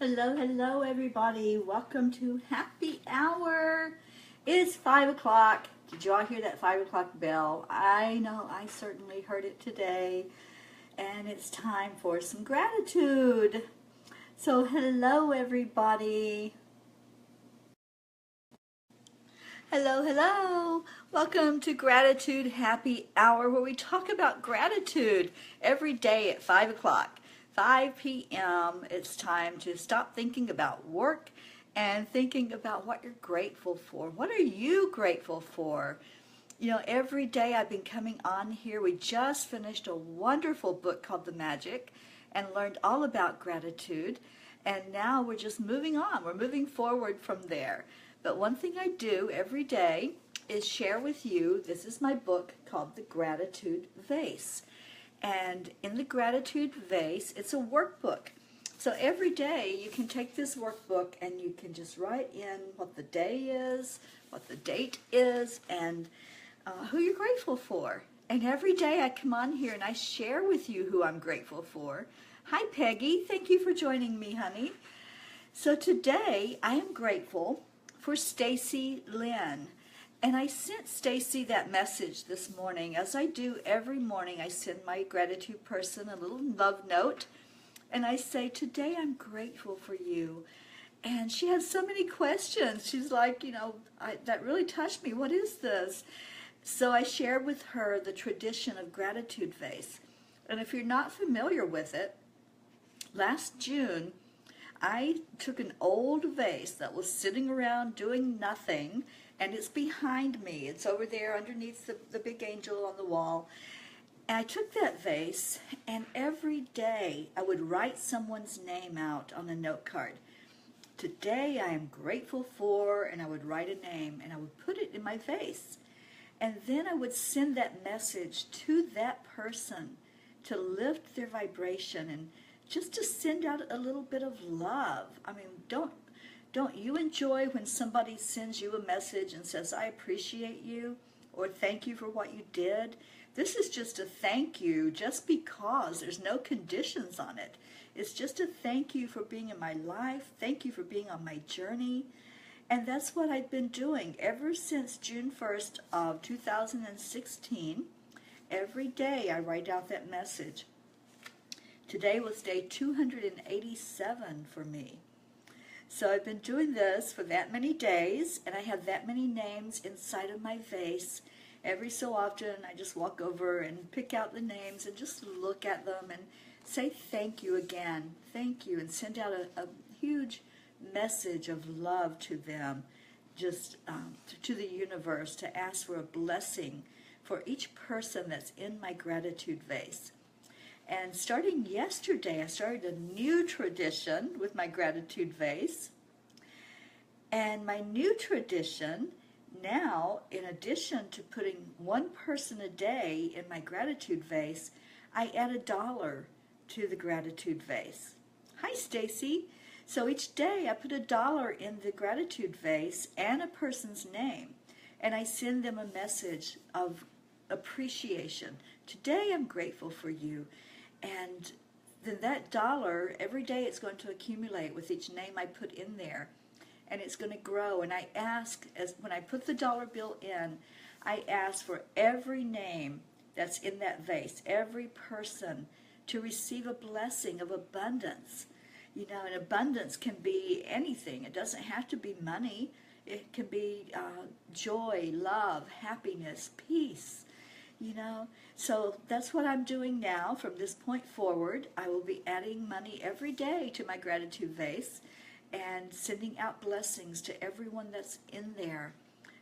Hello, hello, everybody. Welcome to Happy Hour. It's 5 o'clock. Did you all hear that 5 o'clock bell? I know I certainly heard it today. And it's time for some gratitude. So, hello, everybody. Hello, hello. Welcome to Gratitude Happy Hour, where we talk about gratitude every day at 5 o'clock. 5 p.m. It's time to stop thinking about work and thinking about what you're grateful for. What are you grateful for? You know, every day I've been coming on here. We just finished a wonderful book called The Magic and learned all about gratitude. And now we're just moving on. We're moving forward from there. But one thing I do every day is share with you, this is my book called The Gratitude Vase. And in the Gratitude Vase, it's a workbook. So every day you can take this workbook and you can just write in what the day is, what the date is, and who you're grateful for. And every day I come on here and I share with you who I'm grateful for. Hi, Peggy. Thank you for joining me, honey. So today I am grateful for Stacy Lynn. And I sent Stacy that message this morning. As I do every morning, I send my gratitude person a little love note. And I say, today I'm grateful for you. And she has so many questions. She's like, that really touched me. What is this? So I shared with her the tradition of Gratitude Vase. And if you're not familiar with it, last June, I took an old vase that was sitting around doing nothing, and it's behind me. It's over there underneath the big angel on the wall. And I took that vase, and every day I would write someone's name out on a note card. Today I am grateful for, and I would write a name, and I would put it in my vase. And then I would send that message to that person to lift their vibration and just to send out a little bit of love. I mean, don't you enjoy when somebody sends you a message and says, I appreciate you, or thank you for what you did? This is just a thank you just because. There's no conditions on it. It's just a thank you for being in my life. Thank you for being on my journey. And that's what I've been doing ever since June 1st of 2016. Every day I write out that message. Today was day 287 for me. So I've been doing this for that many days, and I have that many names inside of my vase. Every so often I just walk over and pick out the names and just look at them and say thank you again, thank you, and send out a huge message of love to them, just to the universe, to ask for a blessing for each person that's in my gratitude vase. And starting yesterday, I started a new tradition with my gratitude vase. And my new tradition now, in addition to putting one person a day in my gratitude vase, I add $1 to the gratitude vase. Hi, Stacy. So each day I put $1 in the gratitude vase and a person's name. And I send them a message of appreciation. Today I'm grateful for you. And then that $1, every day it's going to accumulate with each name I put in there. And it's going to grow. And I ask, when I put the dollar bill in, I ask for every name that's in that vase, every person, to receive a blessing of abundance. You know, and abundance can be anything. It doesn't have to be money. It can be joy, love, happiness, peace. You know, so that's what I'm doing now. From this point forward, I will be adding money every day to my gratitude vase and sending out blessings to everyone that's in there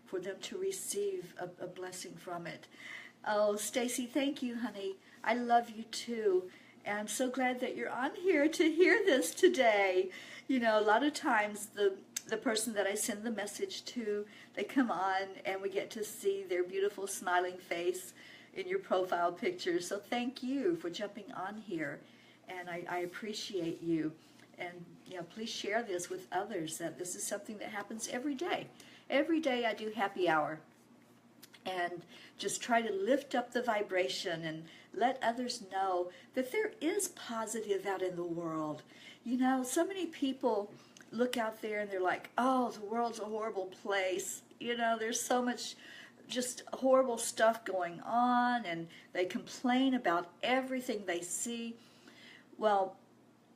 for them to receive a blessing from it. Oh, Stacy, thank you, honey. I love you too. And I'm so glad that you're on here to hear this today. You know, a lot of times the person that I send the message to, they come on and we get to see their beautiful smiling face in your profile picture. So thank you for jumping on here, and I appreciate you. And please share this with others, that this is something that happens every day. Every day I do happy hour. and just try to lift up the vibration and let others know that there is positive out in the world. You know, so many people look out there and they're like, oh, the world's a horrible place. You know, there's so much just horrible stuff going on, and they complain about everything they see. Well,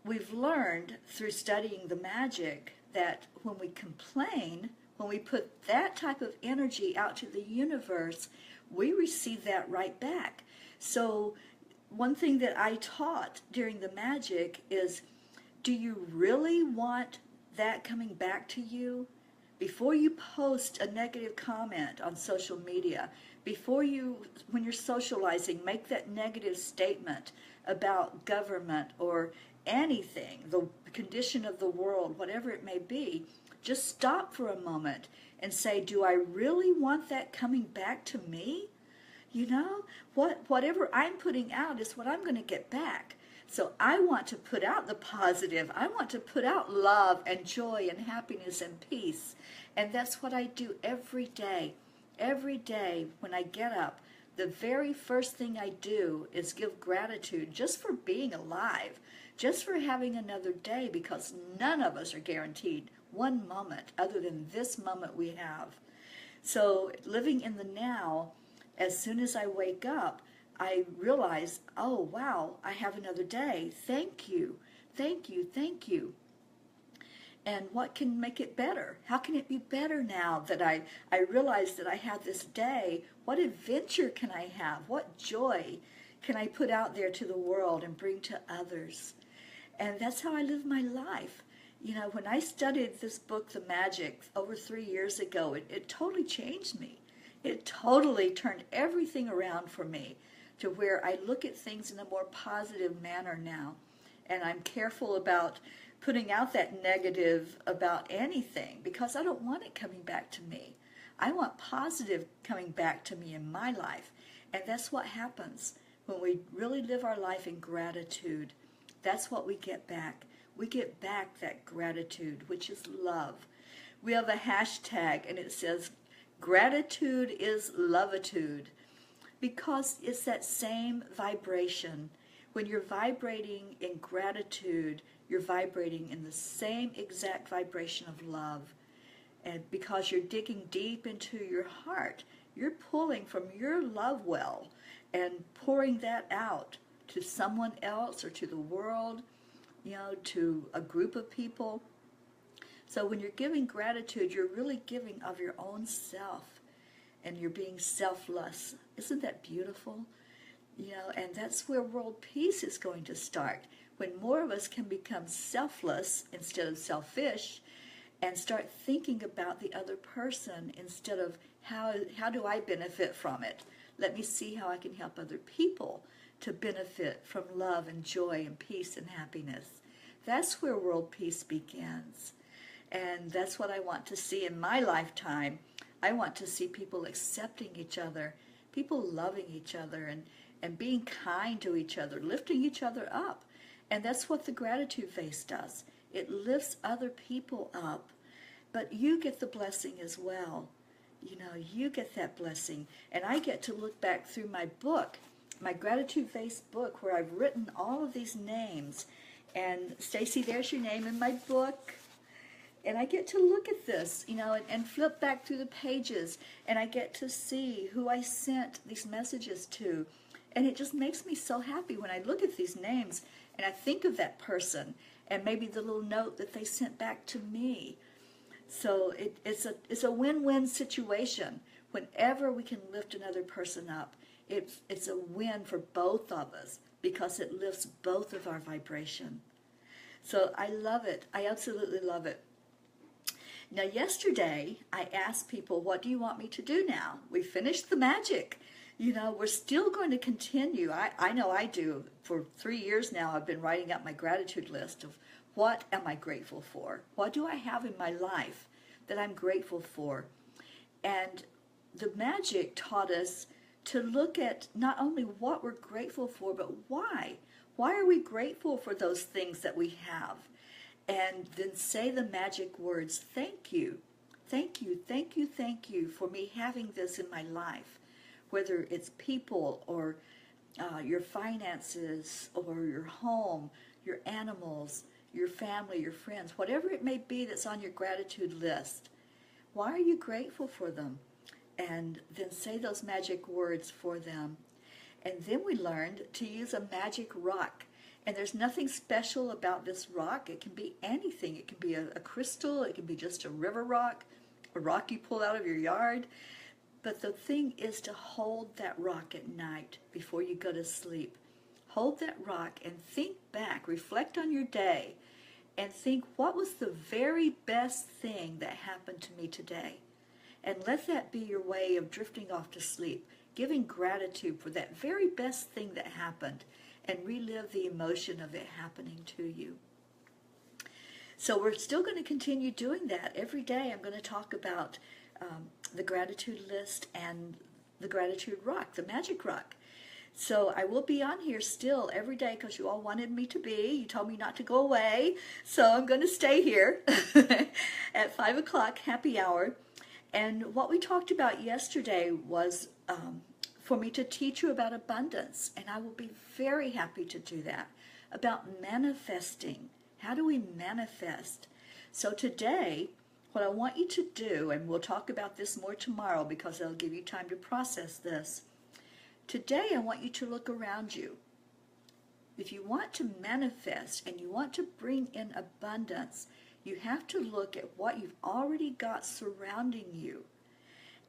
we've learned through studying the magic that when we complain, when we put that type of energy out to the universe, we receive that right back. So one thing that I taught during the magic is, do you really want that coming back to you? Before you post a negative comment on social media, before you, when you're socializing, make that negative statement about government or anything, the condition of the world, whatever it may be, just stop for a moment and say, do I really want that coming back to me? You know, whatever I'm putting out is what I'm going to get back. So I want to put out the positive. I want to put out love and joy and happiness and peace. And that's what I do every day. Every day when I get up, the very first thing I do is give gratitude just for being alive, just for having another day, because none of us are guaranteed one moment other than this moment we have. So living in the now, as soon as I wake up, I realize, oh, wow, I have another day. Thank you, thank you, thank you. And what can make it better? How can it be better now that I realize that I have this day? What adventure can I have? What joy can I put out there to the world and bring to others? And that's how I live my life. You know, when I studied this book, The Magic, over 3 years ago, it totally changed me. It totally turned everything around for me to where I look at things in a more positive manner now. And I'm careful about putting out that negative about anything because I don't want it coming back to me. I want positive coming back to me in my life. And that's what happens when we really live our life in gratitude. That's what we get back. We get back that gratitude, which is love. We have a hashtag and it says, gratitude is loveitude, because it's that same vibration. When you're vibrating in gratitude, you're vibrating in the same exact vibration of love. And because you're digging deep into your heart, you're pulling from your love well and pouring that out to someone else or to the world, you know, to a group of people. So when you're giving gratitude, you're really giving of your own self, and you're being selfless. Isn't that beautiful? You know, and that's where world peace is going to start. When more of us can become selfless instead of selfish, and start thinking about the other person instead of how do I benefit from it? Let me see how I can help other people to benefit from love and joy and peace and happiness. That's where world peace begins. And that's what I want to see in my lifetime. I want to see people accepting each other, people loving each other, and being kind to each other, lifting each other up. And that's what the gratitude face does. It lifts other people up, but you get the blessing as well. You know, you get that blessing. And I get to look back through my book, my gratitude face book, where I've written all of these names. And Stacy, there's your name in my book. And I get to look at this, you know, and flip back through the pages, and I get to see who I sent these messages to. And it just makes me so happy when I look at these names and I think of that person and maybe the little note that they sent back to me. So it's a win-win situation. Whenever we can lift another person up, it's a win for both of us because it lifts both of our vibration. So I love it. I absolutely love it. Now, yesterday, I asked people, what do you want me to do now? We finished the magic. You know, we're still going to continue. I know I do. For 3 years now, I've been writing up my gratitude list of what am I grateful for? What do I have in my life that I'm grateful for? And the magic taught us to look at not only what we're grateful for, but why. Why are we grateful for those things that we have? And then say the magic words, thank you, thank you, thank you, thank you for me having this in my life. whether it's people or your finances or your home, your animals, your family, your friends, whatever it may be that's on your gratitude list. Why are you grateful for them? And then say those magic words for them. And then we learned to use a magic rock. And there's nothing special about this rock. It can be anything. It can be a crystal. It can be just a river rock, a rock you pull out of your yard. But the thing is to hold that rock at night before you go to sleep. Hold that rock and think back, reflect on your day, and think, what was the very best thing that happened to me today? And let that be your way of drifting off to sleep, giving gratitude for that very best thing that happened, and relive the emotion of it happening to you. So we're still going to continue doing that. Every day I'm going to talk about the gratitude list and the gratitude rock, the magic rock. So I will be on here still every day because you all wanted me to be. You told me not to go away. So I'm going to stay here at 5 o'clock, happy hour. And what we talked about yesterday was for me to teach you about abundance. And I will be very happy to do that. About manifesting. How do we manifest? So today, what I want you to do, and we'll talk about this more tomorrow because it'll give you time to process this. Today, I want you to look around you. If you want to manifest and you want to bring in abundance, you have to look at what you've already got surrounding you.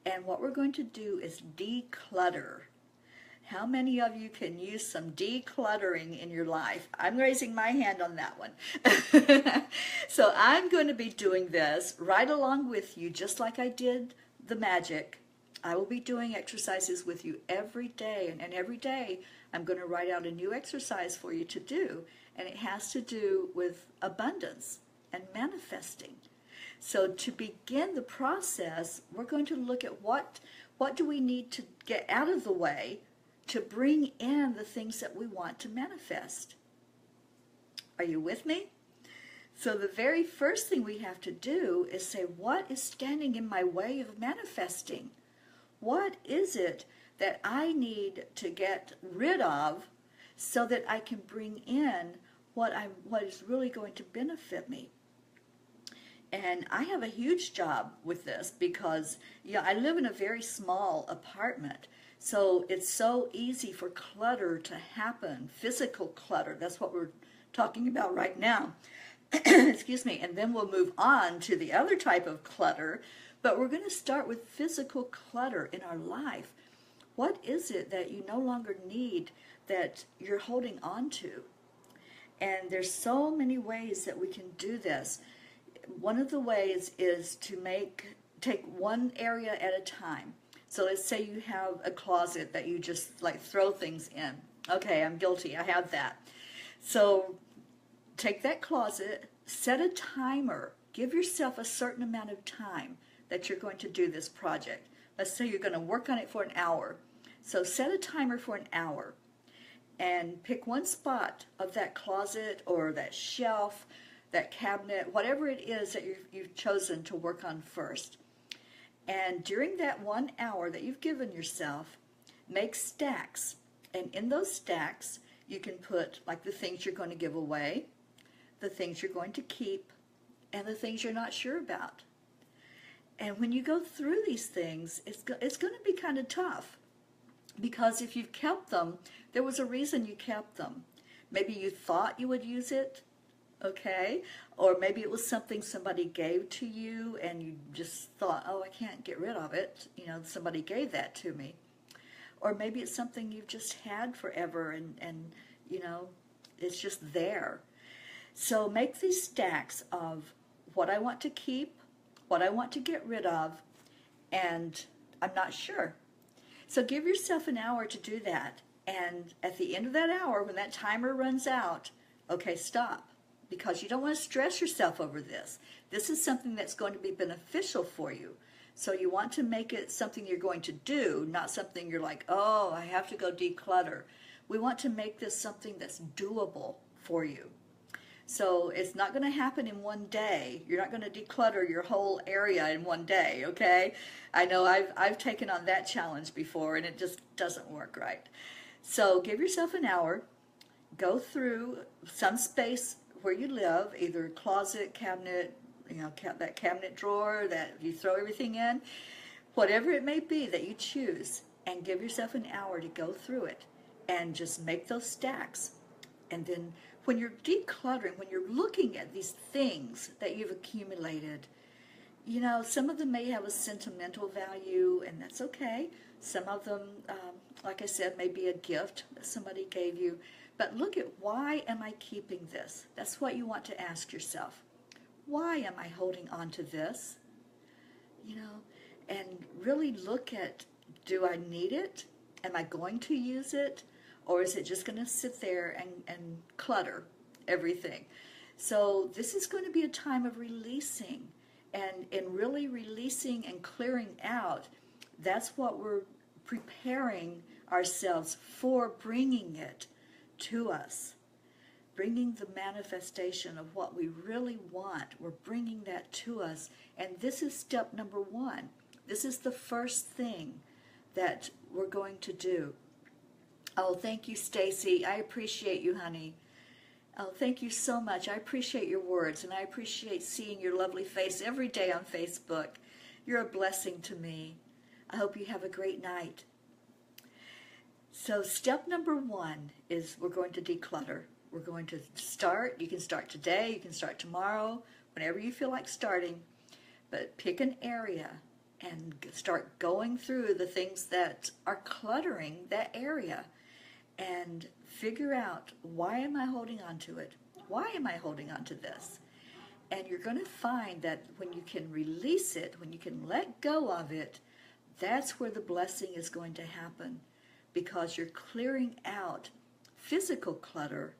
And what we're going to do is declutter. How many of you can use some decluttering in your life? I'm raising my hand on that one. So I'm going to be doing this right along with you, just like I did the magic. I will be doing exercises with you every day, and every day I'm going to write out a new exercise for you to do, and it has to do with abundance and manifesting. So to begin the process, we're going to look at what do we need to get out of the way to bring in the things that we want to manifest. Are you with me? So the very first thing we have to do is say, what is standing in my way of manifesting? What is it that I need to get rid of so that I can bring in what is really going to benefit me? And I have a huge job with this because I live in a very small apartment. So it's so easy for clutter to happen, physical clutter. That's what we're talking about right now. Excuse me. And then we'll move on to the other type of clutter. But we're going to start with physical clutter in our life. What is it that you no longer need that you're holding on to? And there's so many ways that we can do this. One of the ways is to take one area at a time. So let's say you have a closet that you just like throw things in. Okay, I'm guilty. I have that. So take that closet, set a timer. Give yourself a certain amount of time that you're going to do this project. Let's say you're going to work on it for an hour. So set a timer for an hour and pick one spot of that closet or that shelf, that cabinet, whatever it is that you've chosen to work on first. And during that 1 hour that you've given yourself, make stacks. And in those stacks, you can put like the things you're going to give away, the things you're going to keep, and the things you're not sure about. And when you go through these things, it's going to be kind of tough. Because if you've kept them, there was a reason you kept them. Maybe you thought you would use it, okay? Or maybe it was something somebody gave to you and you just thought, oh, I can't get rid of it. Somebody gave that to me. Or maybe it's something you've just had forever and it's just there. So make these stacks of what I want to keep, what I want to get rid of, and I'm not sure. So give yourself an hour to do that. And at the end of that hour, when that timer runs out, okay, stop. Because you don't want to stress yourself over this. This is something that's going to be beneficial for you. So you want to make it something you're going to do, not something you're like, oh, I have to go declutter. We want to make this something that's doable for you. So it's not going to happen in one day. You're not going to declutter your whole area in one day, okay? I know I've taken on that challenge before, and it just doesn't work right. So give yourself an hour. Go through some space where you live, either closet, cabinet, that cabinet drawer that you throw everything in, whatever it may be that you choose, and give yourself an hour to go through it and just make those stacks. And then when you're decluttering, when you're looking at these things that you've accumulated, some of them may have a sentimental value, and that's okay. Some of them, like I said, may be a gift that somebody gave you. But look at, why am I keeping this? That's what you want to ask yourself. Why am I holding on to this? And really look at, do I need it? Am I going to use it? Or is it just going to sit there and clutter everything? So this is going to be a time of releasing. And in really releasing and clearing out, that's what we're preparing ourselves for, bringing it to us. Bringing the manifestation of what we really want. We're bringing that to us. And this is step number 1. This is the first thing that we're going to do. Oh, thank you, Stacy. I appreciate you, honey. Oh, thank you so much. I appreciate your words, and I appreciate seeing your lovely face every day on Facebook. You're a blessing to me. I hope you have a great night. So step number 1 is we're going to declutter. We're going to start. You can start today. You can start tomorrow, whenever you feel like starting. But pick an area and start going through the things that are cluttering that area. And figure out, why am I holding on to it? Why am I holding on to this? And you're going to find that when you can release it, when you can let go of it, that's where the blessing is going to happen, because you're clearing out physical clutter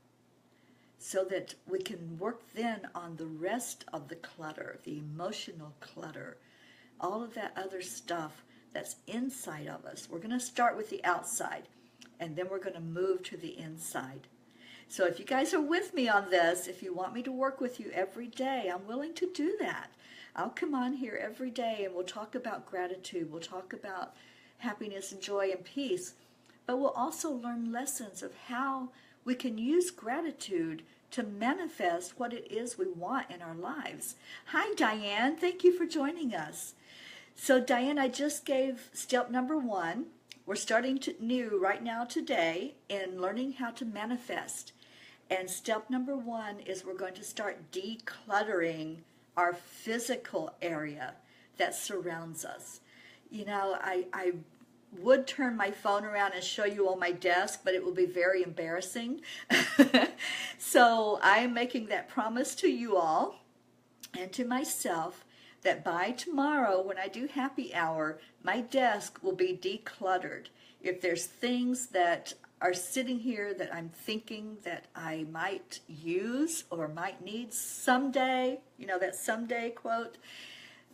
so that we can work then on the rest of the clutter, the emotional clutter, all of that other stuff that's inside of us. We're going to start with the outside, and then we're going to move to the inside. So if you guys are with me on this, if you want me to work with you every day, I'm willing to do that. I'll come on here every day and we'll talk about gratitude. We'll talk about happiness and joy and peace. But we'll also learn lessons of how we can use gratitude to manifest what it is we want in our lives. Hi, Diane. Thank you for joining us. So, Diane, I just gave step number 1. We're starting new right now today in learning how to manifest. And step number 1 is we're going to start decluttering our physical area that surrounds us. I would turn my phone around and show you on my desk, but it will be very embarrassing. So I am making that promise to you all and to myself that by tomorrow, when I do happy hour, my desk will be decluttered. If there's things that are sitting here that I'm thinking that I might use or might need someday, that someday quote,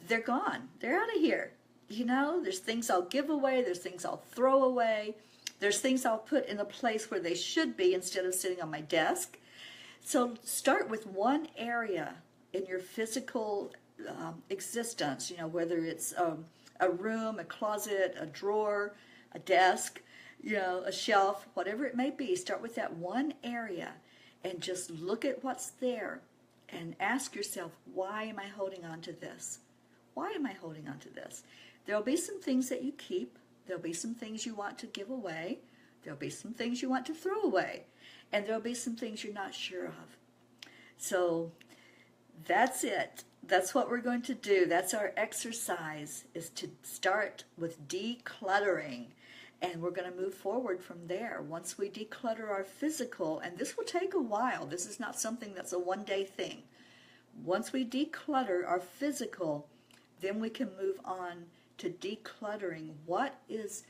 they're gone. They're out of here. There's things I'll give away. There's things I'll throw away. There's things I'll put in the place where they should be instead of sitting on my desk. So start with one area in your physical existence, whether it's a room, a closet, a drawer, a desk, a shelf, whatever it may be. Start with that one area and just look at what's there and ask yourself, why am I holding on to this? Why am I holding on to this? There'll be some things that you keep. There'll be some things you want to give away. There'll be some things you want to throw away. And there'll be some things you're not sure of. So that's it. That's what we're going to do. That's our exercise, is to start with decluttering. And we're going to move forward from there. Once we declutter our physical, and this will take a while. This is not something that's a one-day thing. Once we declutter our physical, then we can move on to decluttering what is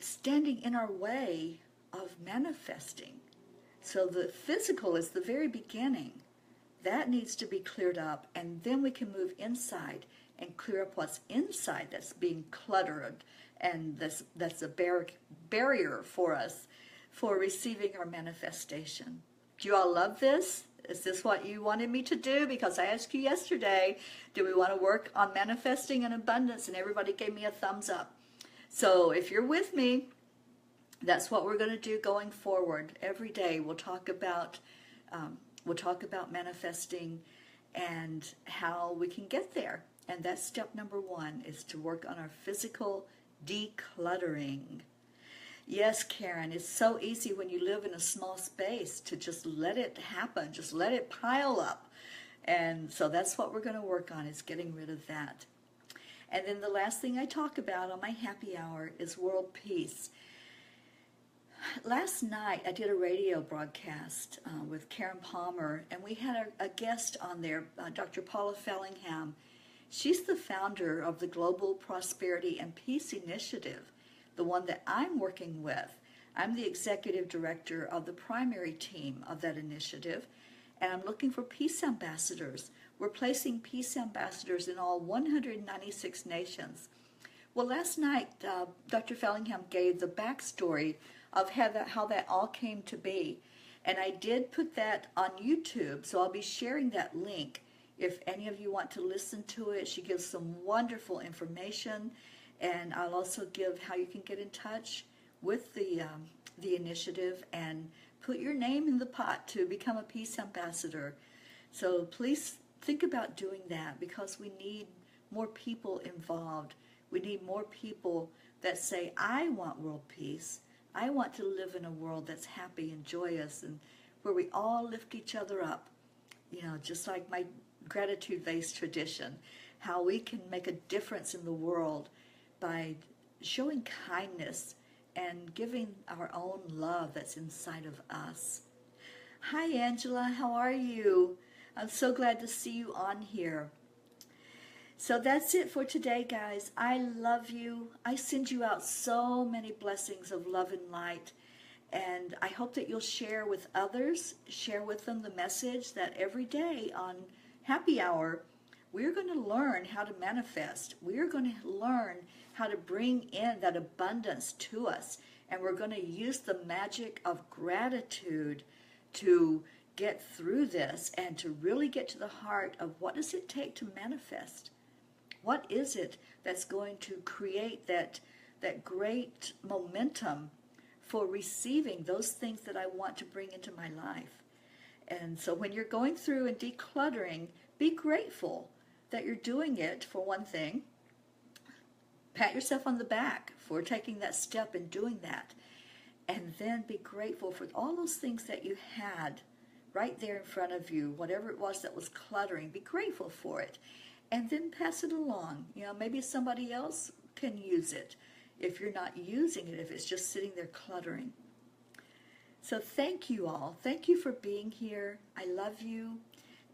standing in our way of manifesting. So the physical is the very beginning. That needs to be cleared up, and then we can move inside and clear up what's inside that's being cluttered, and that's a barrier for us for receiving our manifestation. Do you all love this? Is this what you wanted me to do? Because I asked you yesterday, do we want to work on manifesting an abundance? And everybody gave me a thumbs up. So if you're with me, that's what we're going to do going forward. Every day we'll talk about manifesting and how we can get there. And that's step number 1, is to work on our physical decluttering. Yes, Karen, it's so easy when you live in a small space to just let it happen, just let it pile up. And so that's what we're going to work on, is getting rid of that. And then the last thing I talk about on my happy hour is world peace. Last night I did a radio broadcast with Karen Palmer, and we had a guest on there, Dr. Paula Fellingham. She's the founder of the Global Prosperity and Peace Initiative, the one that I'm working with. I'm the executive director of the primary team of that initiative, and I'm looking for peace ambassadors. We're placing peace ambassadors in all 196 nations. Well, last night, Dr. Fellingham gave the backstory of how that all came to be. And I did put that on YouTube, so I'll be sharing that link if any of you want to listen to it. She gives some wonderful information, and I'll also give how you can get in touch with the initiative and put your name in the pot to become a peace ambassador. So please think about doing that, because we need more people involved. We need more people that say, I want world peace. I want to live in a world that's happy and joyous, and where we all lift each other up. You know, just like my gratitude-based tradition, how we can make a difference in the world by showing kindness and giving our own love that's inside of us. Hi, Angela. How are you? I'm so glad to see you on here. So that's it for today, guys. I love you. I send you out so many blessings of love and light. And I hope that you'll share with others, share with them the message that every day on Happy Hour, we're going to learn how to manifest. We're going to learn how to bring in that abundance to us. And we're going to use the magic of gratitude to get through this and to really get to the heart of what does it take to manifest. What is it that's going to create that great momentum for receiving those things that I want to bring into my life? And so when you're going through and decluttering, be grateful that you're doing it, for one thing. Pat yourself on the back for taking that step and doing that. And then be grateful for all those things that you had right there in front of you, whatever it was that was cluttering. Be grateful for it. And then pass it along. You know, maybe somebody else can use it if you're not using it, if it's just sitting there cluttering. So thank you all. Thank you for being here. I love you.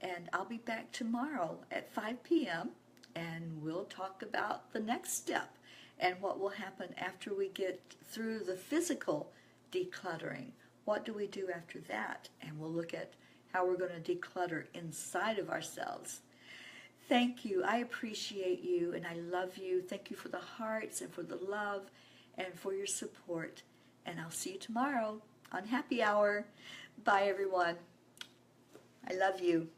And I'll be back tomorrow at 5 p.m. and we'll talk about the next step and what will happen after we get through the physical decluttering. What do we do after that? And we'll look at how we're going to declutter inside of ourselves. Thank you. I appreciate you and I love you. Thank you for the hearts and for the love and for your support. And I'll see you tomorrow on Happy Hour. Bye, everyone. I love you.